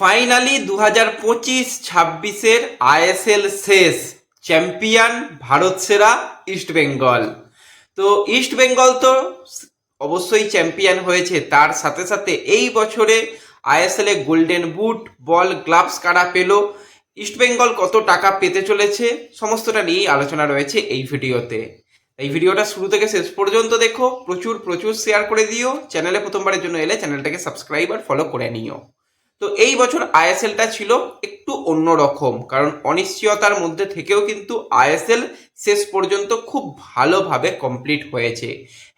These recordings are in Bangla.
ফাইনালি 2025-26-এর আইএসএল শেষ। চ্যাম্পিয়ন ভারত সেরা ইস্টবেঙ্গল। তো ইস্টবেঙ্গল তো অবশ্যই চ্যাম্পিয়ন হয়েছে, তার সাথে সাথে এই বছরে আইএসএল এ গোল্ডেন বুট, বল, গ্লাভস কারা পেল, ইস্টবেঙ্গল কত টাকা পেতে চলেছে, সমস্তটা নিয়েই আলোচনা রয়েছে এই ভিডিওতে। এই ভিডিওটা শুরু থেকে শেষ পর্যন্ত দেখো, প্রচুর প্রচুর শেয়ার করে দিও। চ্যানেলে প্রথমবারের জন্য এলে চ্যানেলটাকে সাবস্ক্রাইব আর ফলো করে নিও। তো এই বছর আইএসএলটা ছিল একটু অন্যরকম, কারণ অনিশ্চয়তার মধ্যে থেকেও কিন্তু আইএসএল শেষ পর্যন্ত খুব ভালোভাবে কমপ্লিট হয়েছে।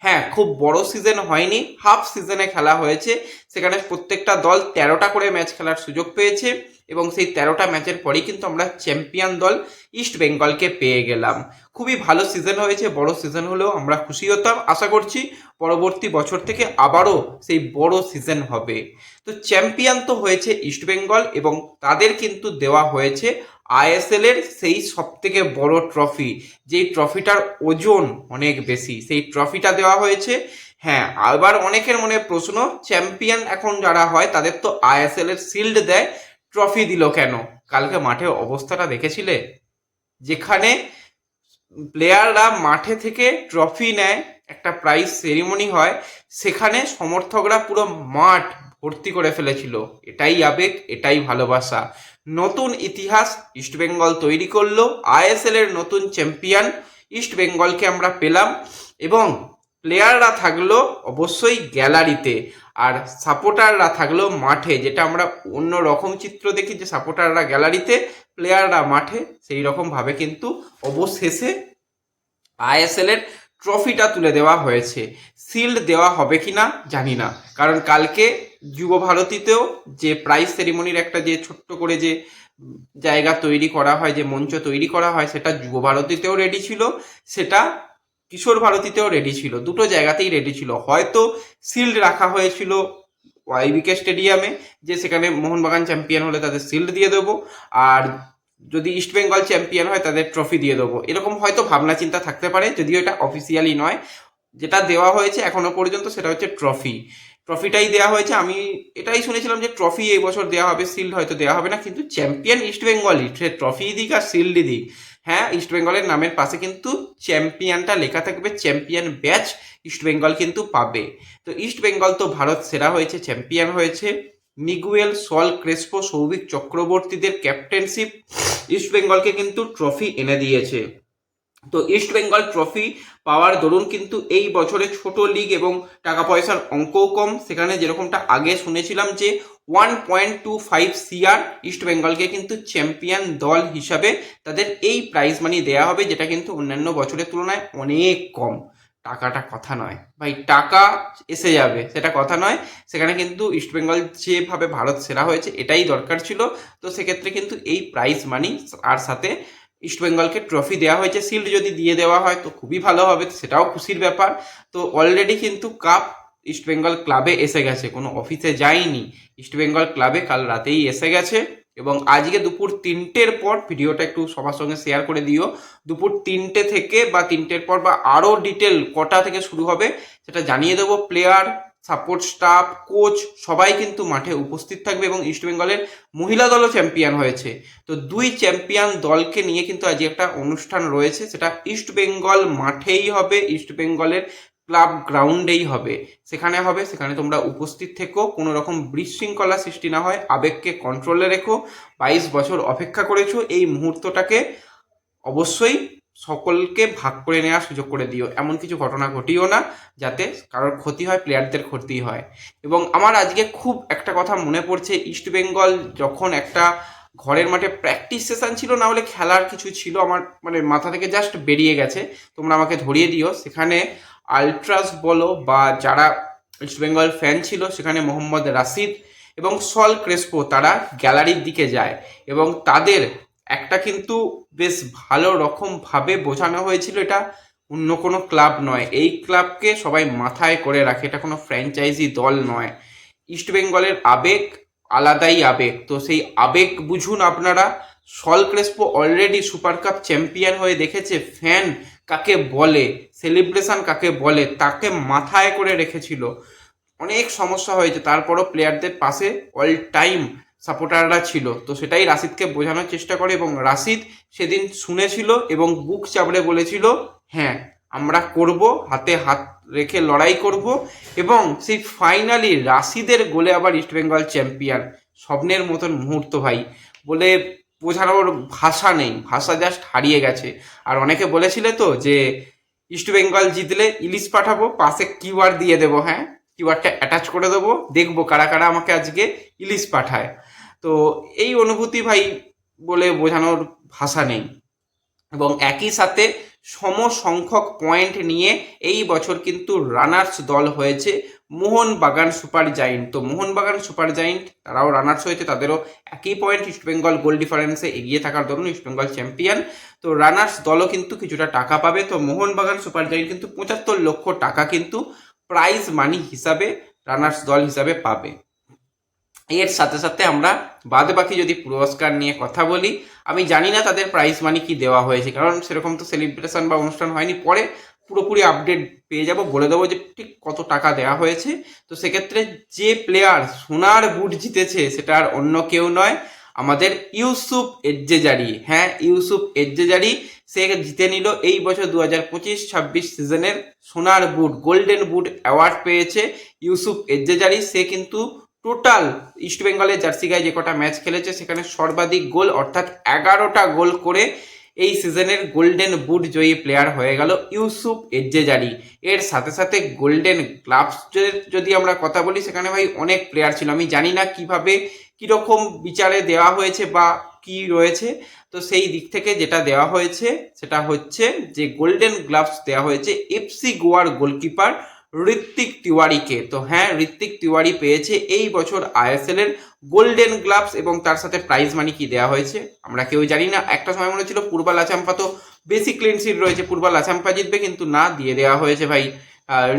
হ্যাঁ, খুব বড় সিজন হয়নি, হাফ সিজনে খেলা হয়েছে। সেখানে প্রত্যেকটা দল 13টা করে ম্যাচ খেলার সুযোগ পেয়েছে এবং সেই 13টা ম্যাচের পরেই কিন্তু আমরা চ্যাম্পিয়ন দল ইস্ট বেঙ্গলকে পেয়ে গেলাম। খুবই ভালো সিজন হয়েছে, বড় সিজন হলেও আমরা খুশি হতাম। আশা করছি পরবর্তী বছর থেকে আবারও সেই বড় সিজন হবে। তো চ্যাম্পিয়ন তো হয়েছে ইস্টবেঙ্গল এবং তাদের কিন্তু দেওয়া হয়েছে আইএসএল এর সেই সব থেকে বড় ট্রফি, যেই ট্রফিটার ওজন অনেক বেশি, সেই ট্রফিটা দেওয়া হয়েছে। হ্যাঁ, আবার অনেকের মনে প্রশ্ন, চ্যাম্পিয়ন এখন যারা হয় তাদের তো আইএসএল এর শিল্ড দেয়, ট্রফি দিল কেন? কালকে মাঠে অবস্থাটা দেখেছিলে? যেখানে প্লেয়াররা মাঠে থেকে ট্রফি নেয়, একটা প্রাইজ সেরিমনি হয়, সেখানে সমর্থকরা পুরো মাঠ ভর্তি করে ফেলেছিল। এটাই আবেগ, এটাই ভালোবাসা। নতুন ইতিহাস ইস্টবেঙ্গল তৈরি করলো, আইএসএল এর নতুন চ্যাম্পিয়ন ইস্টবেঙ্গলকে আমরা পেলাম এবং প্লেয়াররা থাকলো অবশ্যই গ্যালারিতে আর সাপোর্টাররা থাকলো মাঠে। যেটা আমরা অন্য রকম চিত্র দেখি যে সাপোর্টাররা গ্যালারিতে, প্লেয়াররা মাঠে, সেই রকম ভাবে কিন্তু অবশেষে আইএসএল এর ট্রফিটা তুলে দেওয়া হয়েছে। শিল্ড দেওয়া হবে কিনা জানি না, কারণ কালকে যুব ভারতীতেও যে প্রাইজ সেরিমনির একটা যে ছোট্ট করে যে জায়গা তৈরি করা হয়, যে মঞ্চ তৈরি করা হয়, সেটা যুব ভারতীতেও রেডি ছিল, সেটা কিশোর ভারতীতেও রেডি ছিল, দুটো জায়গাতেই রেডি ছিল। হয়তো শিল্ড রাখা হয়েছিল ওয়াইবিকে স্টেডিয়ামে, যে সেখানে মোহনবাগান চ্যাম্পিয়ন হলে তাদের শিল্ড দিয়ে দেবো, আর যদি ইস্টবেঙ্গল চ্যাম্পিয়ন হয় তাদের ট্রফি দিয়ে দেবো, এরকম হয়তো ভাবনা চিন্তা থাকতে পারে, যদিও এটা অফিসিয়ালি নয়। যেটা দেওয়া হয়েছে এখনো পর্যন্ত সেটা হচ্ছে ট্রফিটাই দেওয়া হয়েছে। আমি এটাই শুনেছিলাম যে ট্রফি এই বছর দেওয়া হবে, শিল্ড হয়তো দেওয়া হবে না, কিন্তু চ্যাম্পিয়ন ইস্টবেঙ্গলই, সে ট্রফি দিক আর শিল্ডই দিক। হ্যাঁ, ইস্টবেঙ্গলের নামের পাশে কিন্তু চ্যাম্পিয়নটা লেখা থাকবে, চ্যাম্পিয়ন ব্যাচ ইস্টবেঙ্গল কিন্তু পাবে। তো ইস্টবেঙ্গল তো ভারত সেরা হয়েছে, চ্যাম্পিয়ন হয়েছে। মিগুয়েল, সল ক্রেসপো, সৌভিক চক্রবর্তীদের ক্যাপ্টেনশিপ ইস্টবেঙ্গলকে কিন্তু ট্রফি এনে দিয়েছে। তো ইস্টবেঙ্গল ট্রফি পাওয়ার দরুন কিন্তু এই বছরে ছোট লিগ এবং টাকা পয়সার অঙ্কও কম। সেখানে যেরকমটা আগে শুনেছিলাম যে 1.25 CR ইস্টবেঙ্গলকে কিন্তু চ্যাম্পিয়ন দল হিসাবে তাদের এই প্রাইজ মানি দেওয়া হবে, যেটা কিন্তু অন্যান্য বছরের তুলনায় অনেক কম। টাকাটা কথা নয় ভাই, টাকা এসে যাবে সেটা কথা নয়। সেখানে কিন্তু ইস্টবেঙ্গল যেভাবে ভারত সেরা হয়েছে এটাই দরকার ছিল। তো সেক্ষেত্রে কিন্তু এই প্রাইজ মানি আর সাথে ইস্টবেঙ্গলকে ট্রফি দেওয়া হয়েছে। শিল্ড যদি দিয়ে দেওয়া হয় তো খুবই ভালো হবে, সেটাও খুশির ব্যাপার। তো অলরেডি কিন্তু কাপ ইস্টবেঙ্গল ক্লাবে এসে গেছে, কোনো অফিসে যায়নি, ইস্টবেঙ্গল ক্লাবে কাল রাতেই এসে গেছে। এবং আজকে দুপুর 3টের পর, ভিডিওটা একটু সবার সঙ্গে শেয়ার করে দিও, দুপুর 3টে থেকে বা 3টের পর বা আরও ডিটেল কটা থেকে শুরু হবে সেটা জানিয়ে দেবো। প্লেয়ার, সাপোর্ট স্টাফ, কোচ সবাই কিন্তু মাঠে উপস্থিত থাকবে এবং ইস্টবেঙ্গলের মহিলা দলও চ্যাম্পিয়ন হয়েছে। তো দুই চ্যাম্পিয়ন দলকে নিয়ে কিন্তু আজ একটা অনুষ্ঠান রয়েছে, সেটা ইস্টবেঙ্গল মাঠেই হবে, ইস্টবেঙ্গলের ক্লাব গ্রাউন্ডেই হবে। সেখানে তোমরা উপস্থিত থেকো, কোনো রকম বিশৃঙ্খলা সৃষ্টি না হয়, আবেগকে কন্ট্রোলে রেখো। 22 বছর অপেক্ষা করেছো, এই মুহূর্তটাকে অবশ্যই সকলকে ভাগ করে নেওয়ার সুযোগ করে দিও। এমন কিছু ঘটনা ঘটিও না যাতে কারোর ক্ষতি হয়, প্লেয়ারদের ক্ষতি হয়। এবং আমার আজকে খুব একটা কথা মনে পড়ছে, ইস্টবেঙ্গল যখন একটা ঘরের মাঠে প্র্যাকটিস সেশন ছিল, না হলে খেলার কিছু ছিল, আমার মানে মাথা থেকে জাস্ট বেরিয়ে গেছে, তোমরা আমাকে ধরিয়ে দিও। সেখানে আলট্রাস বলো বা যারা ইস্টবেঙ্গল ফ্যান ছিল, সেখানে মোহাম্মদ রাশিদ এবং সল ক্রেসপো তারা গ্যালারির দিকে যায় এবং তাদের একটা কিন্তু বেশ ভালো রকম ভাবে বোঝানো হয়েছিল এটা অন্য কোনো ক্লাব নয়, এই ক্লাবকে সবাই মাথায় করে রাখে, এটা কোনো ফ্র্যাঞ্চাইজি দল নয়। ইস্টবেঙ্গলের আবেগ আলাদাই আবেগ, তো সেই আবেগ বুঝুন আপনারা। Saul Crespo already super cup champion হয়ে দেখেছে ফ্যান কাকে বলে, সেলিব্রেশন কাকে বলে, তাকে মাথায় করে রেখেছিল। অনেক সমস্যা হয়েছে, তারপরও প্লেয়ারদের পাশে অল টাইম সাপোর্টাররা ছিল। তো সেটাই রাশিদকে বোঝানোর চেষ্টা করে এবং রাশিদ সেদিন শুনেছিল এবং বুক চাপড়ে বলেছিল, হ্যাঁ আমরা করব, হাতে হাত রেখে লড়াই করব। এবং সেই ফাইনালি রাশিদের গোলে আবার ইস্টবেঙ্গল চ্যাম্পিয়ন। স্বপ্নের মতন মুহূর্ত ভাই, বলে বোঝানোর ভাষা নেই, ভাষা জাস্ট হারিয়ে গেছে। আর অনেকে বলেছিলে তো যে ইস্টবেঙ্গল জিতলে ইলিশ পাঠাবো, পাশে কিউআর দিয়ে দেবো, হ্যাঁ কিউআরটা অ্যাটাচ করে দেবো, দেখবো কারা কারা আমাকে আজকে ইলিশ পাঠায়। তো এই অনুভূতি ভাই বলে বোঝানোর ভাষা নেই। এবং একই সাথে সম সংখ্যক পয়েন্ট নিয়ে এই বছর কিন্তু রানার্স দল হয়েছে মোহনবাগান সুপার জায়েন্ট। তো মোহনবাগান সুপার জায়েন্ট তারাও রানার্স হয়েছে, তাদেরও একই পয়েন্ট, ইস্টবেঙ্গল গোল ডিফারেন্সে এগিয়ে থাকার দরুন ইস্টবেঙ্গল চ্যাম্পিয়ন। তো রানার্স দলও কিন্তু কিছুটা টাকা পাবে। তো মোহনবাগান সুপার জায়েন্ট কিন্তু 75 লক্ষ টাকা কিন্তু প্রাইজ মানি হিসাবে রানার্স দল হিসাবে পাবে। এর সাথে সাথে আমরা বাদে বাকি যদি পুরস্কার নিয়ে কথা বলি, আমি জানি না তাদের প্রাইজ মানি কি দেওয়া হয়েছে, কারণ সেরকম তো সেলিব্রেশন বা অনুষ্ঠান হয়নি। পরে পুরোপুরি আপডেট পেয়ে যাব, বলে দেবো যে ঠিক কত টাকা দেওয়া হয়েছে। তো সেক্ষেত্রে যে প্লেয়ার সোনার বুট জিতেছে সেটা আর অন্য কেউ নয়, আমাদের ইউসুফ এজ্জেজারি। হ্যাঁ, ইউসুফ এজ্জেজারি সে জিতে নিল এই বছর 2025-26 সিজনের সোনার বুট, গোল্ডেন বুট অ্যাওয়ার্ড পেয়েছে ইউসুফ এজ্জেজারি। সে কিন্তু টোটাল ইস্টবেঙ্গলের জার্সি গায়ে যে কটা ম্যাচ খেলেছে সেখানে সর্বাধিক গোল অর্থাৎ 11টা গোল করে এই সিজনের গোল্ডেন বুট জয়ী প্লেয়ার হয়ে গেল ইউসুফ এজ্জেজারি। এর সাথে সাথে গোল্ডেন গ্লাভসের যদি আমরা কথা বলি, সেখানে ভাই অনেক প্লেয়ার ছিল। আমি জানি না কিভাবে কীরকম বিচারে দেওয়া হয়েছে বা কি রয়েছে। তো সেই দিক থেকে যেটা দেওয়া হয়েছে সেটা হচ্ছে যে গোল্ডেন গ্লাভস দেওয়া হয়েছে এফসি গোয়ার গোলকিপার ঋত্বিক তিওয়ারিকে। তো হ্যাঁ, ঋত্বিক তিওয়ারি পেয়েছে এই বছর আইএসএল এর গোল্ডেন গ্লাভস। এবং তার সাথে প্রাইজ মানি কি দেওয়া হয়েছে আমরা কেউ জানি না। একটা সময় মনে ছিল পূর্বা লাচাম্পা তো বেশি ক্লিন শিট রয়েছে, পূর্বা লাচাম্পা জিতবে, কিন্তু না, দিয়ে দেওয়া হয়েছে ভাই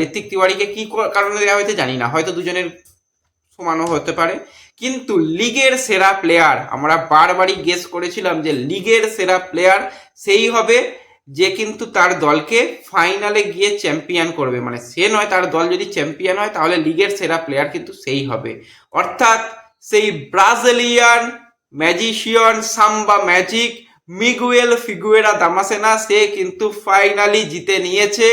ঋত্বিক তিওয়ারিকে। কি কারণে দেওয়া হয়েছে জানি না, হয়তো দুজনের সমানও হতে পারে। কিন্তু লিগের সেরা প্লেয়ার, আমরা বারবারই গেস করেছিলাম যে লিগের সেরা প্লেয়ার সেই হবে যে কিন্তু তার দলকে ফাইনালে গিয়ে চ্যাম্পিয়ন করবে। মানে সে নয়, তার দল যদি চ্যাম্পিয়ন হয় তাহলে লিগের সেরা প্লেয়ার কিন্তু সেই হবে। অর্থাৎ সেই ব্রাজিলিয়ান ম্যাজিশিয়ান সাম্বা ম্যাজিক মিগুয়েল ফিগুয়েরা দামাসেনা, সে কিন্তু ফাইনালি জিতে নিয়েছে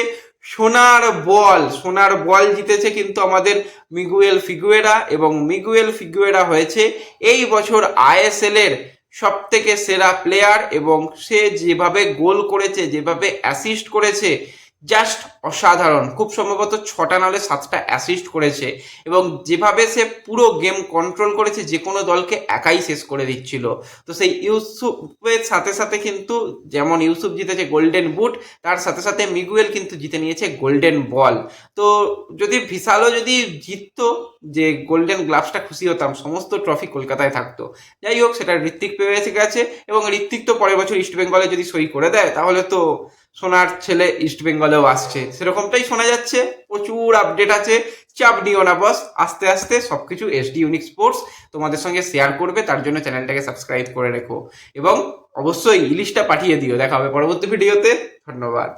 সোনার বল। সোনার বল জিতেছে কিন্তু আমাদের মিগুয়েল ফিগুয়েরা। এবং মিগুয়েল ফিগুয়েরা হয়েছে এই বছর আইএসএল এর সব থেকে সেরা প্লেয়ার। এবং সে যেভাবে গোল করেছে, যেভাবে অ্যাসিস্ট করেছে, জাস্ট অসাধারণ। খুব সম্ভবত 6টা নাহলে 7টা অ্যাসিস্ট করেছে। এবং যেভাবে সে পুরো গেম কন্ট্রোল করেছে, যে কোনো দলকে একাই শেষ করে দিচ্ছিল। তো সেই ইউসুফের সাথে সাথে কিন্তু যেমন ইউসুফ জিতেছে গোল্ডেন বুট, তার সাথে সাথে মিগুয়েল কিন্তু জিতে নিয়েছে গোল্ডেন বল। তো যদি ভিসালও যদি জিততো, যে গোল্ডেন গ্লাভসটা, খুশি হতাম, সমস্ত ট্রফি কলকাতায় থাকতো। যাই হোক, সেটা ঋত্বিক পেয়ে গেছে। এবং ঋত্বিক তো পরের বছর ইস্টবেঙ্গলে যদি সই করে দেয় তাহলে তো সোনার ছেলে ইস্টবেঙ্গলেও আসছে, সেরকমটাই শোনা যাচ্ছে। প্রচুর আপডেট আছে, চাপ নিও না বস। আস্তে আস্তে সবকিছু এসডি ইউনিক স্পোর্টস তোমাদের সঙ্গে শেয়ার করবে, তার জন্য চ্যানেলটাকে সাবস্ক্রাইব করে রেখো এবং অবশ্যই ইলিশটা পাঠিয়ে দিও। দেখা হবে পরবর্তী ভিডিওতে। ধন্যবাদ।